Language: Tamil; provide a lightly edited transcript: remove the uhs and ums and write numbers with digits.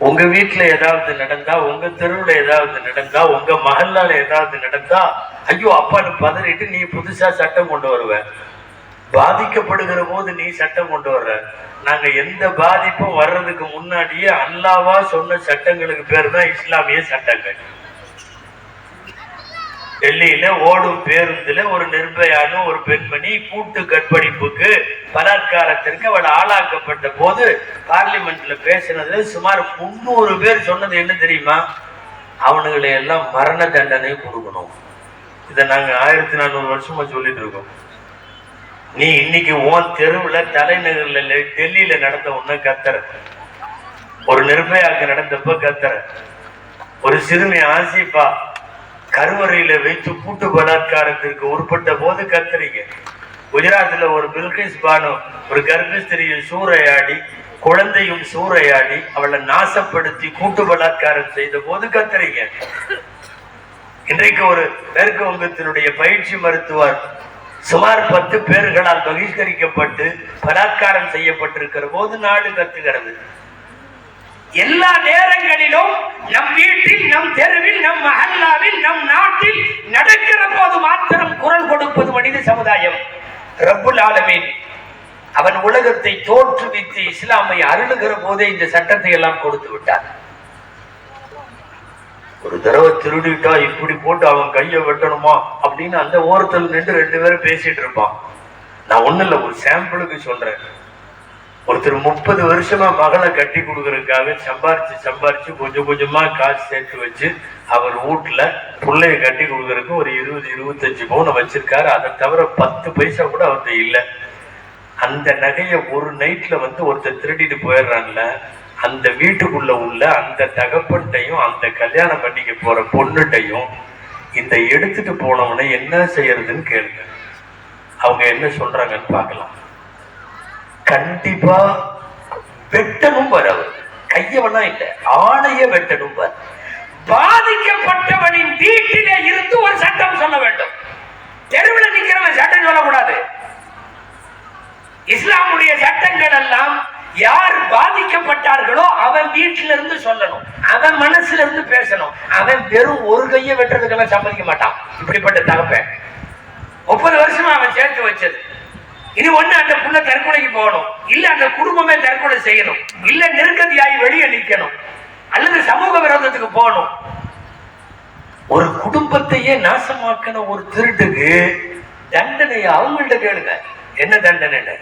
உங்க வீட்டுல ஏதாவது நடந்தா, உங்க தெருவுல ஏதாவது நடந்தா, உங்க மகளால ஏதாவது நடந்தா, ஐயோ அப்பான்னு பதறிட்டு நீ புதுசா சட்டம் கொண்டு வருவ. பாதிக்கப்படுகிற போது நீ சட்டம் கொண்டு வர்ற. நாங்க எந்த பாதிப்பும் வர்றதுக்கு முன்னாடியே அல்லாவா சொன்ன சட்டங்களுக்கு பேர் தான் இஸ்லாமிய சட்டங்கள். டெல்லியில ஓடும் பேருந்துல ஒரு நிர்பயான ஒரு பெண்மணி கூட்டு கற்பழிப்புக்கு பலாத்காரத்திற்கு அவள் ஆளாக்கப்பட்ட போது பார்லிமெண்ட்ல பேசினதுல சுமார் 300 பேர் சொன்னது என்ன தெரியுமா? அவனுங்களை எல்லாம் மரண தண்டனை கொடுக்கணும். இதை நாங்க 1400 வருஷமா சொல்லிட்டு இருக்கோம். நீ இன்னைக்கு உன் தெருவுல தலைநகர்ல டெல்லியில நடந்த ஒண்ணு கத்துற, ஒரு நிர்பயாக்கு நடந்தப்ப கத்துற, ஒரு சிறுமி ஆசிஃபா கருவறையில வைத்து கூட்டு பலாத்காரத்திற்கு உட்பட்ட போது கத்துறீங்க. குஜராத்ல ஒரு பில்கிஸ் பானு ஒரு கர்ப்பஸ்திரியை சூறையாடி, குழந்தையும் சூறையாடி, அவளை நாசப்படுத்தி கூட்டு பலாத்காரம் செய்த போது கத்துறீங்க. இன்றைக்கு ஒரு மேற்கு வங்கத்தினுடைய பயிற்சி மருத்துவர் சுமார் 10 பேர்களால் பகிஷ்கரிக்கப்பட்டு பலாத்காரம் செய்யப்பட்டிருக்கிற போது நாடு கத்துகிறது. எல்லா நேரங்களிலும் நம் வீட்டில், நம் தெருவில், நம் மஹல்லாவில், நம் நாட்டில் நடக்கிற போது மாத்திரம் குரல் கொடுப்பது மனித சமுதாயம். ரப்புல் ஆலமீன் அவன் உலகத்தை தோற்றுவித்து இஸ்லாமை அருளுகிற போதே இந்த சட்டத்தை எல்லாம் கொடுத்து விட்டார். ஒரு தடவை திருடிட்டா இப்படி போட்டு அவன் கையை வெட்டணுமா அப்படின்னு அந்த ஓரத்தில் நின்று 2 பேரும் பேசிட்டு இருப்பான். நான் ஒண்ணு இல்ல, ஒரு சாம்பிளுக்கு சொல்றேன். ஒருத்தர் 30 வருஷமா மகளை கட்டி கொடுக்கறதுக்காக சம்பாரிச்சு கொஞ்சம் கொஞ்சமா காசு சேர்த்து வச்சு அவர் வீட்டுல பிள்ளைய கட்டி கொடுக்கறதுக்கு ஒரு 20-25 பவுன் வச்சிருக்காரு. அதை தவிர 10 பைசா கூட அவர்கிட்ட இல்லை. அந்த நகையை ஒரு நைட்ல ஒருத்தர் திருடிட்டு போயிடுறான்ல, அந்த வீட்டுக்குள்ள உள்ள அந்த தகப்பன்ட்டையும் அந்த கல்யாணம் பண்ணிக்க போற பொண்ணுட்டையும் இந்த எடுத்துட்டு போனவனை என்ன செய்யறதுன்னு கேளுங்க. அவங்க என்ன சொல்றாங்கன்னு பார்க்கலாம். கண்டிப்பா வெட்டணும் வர, கையவனா இல்ல, ஆணைய வெட்டணும் வர. பாதிக்கப்பட்டவனின் வீட்டிலே இருந்து ஒரு சட்டம் சொல்ல வேண்டும். தெருவில் நிற்கிறவன் சட்டம் சொல்லக்கூடாது. இஸ்லாமுடைய சட்டங்கள் எல்லாம் யார் பாதிக்கப்பட்டார்களோ அவன் வீட்டில இருந்து சொல்லணும், அவன் மனசுல இருந்து பேசணும். அவன் வெறும் ஒரு கையை வெட்டுறதுக்கெல்லாம் சம்மதிக்க மாட்டான். இப்படிப்பட்ட தகப்பன் 30 வருஷமா அவன் சேர்த்து வச்சது. இனி ஒண்ணு அந்த புள்ள தற்கொலைக்கு போகணும், இல்ல அந்த குடும்பமே தற்கொலை செய்யணும், இல்ல நெருக்கடியாகி வெளியே நிற்கணும், அல்லது சமூக விரோதத்துக்கு போகணும். ஒரு குடும்பத்தையே நாசமாக்கின ஒரு திருட்டுக்கு தண்டனை அவங்கள்ட்ட கேளுங்க. என்ன தண்டனை?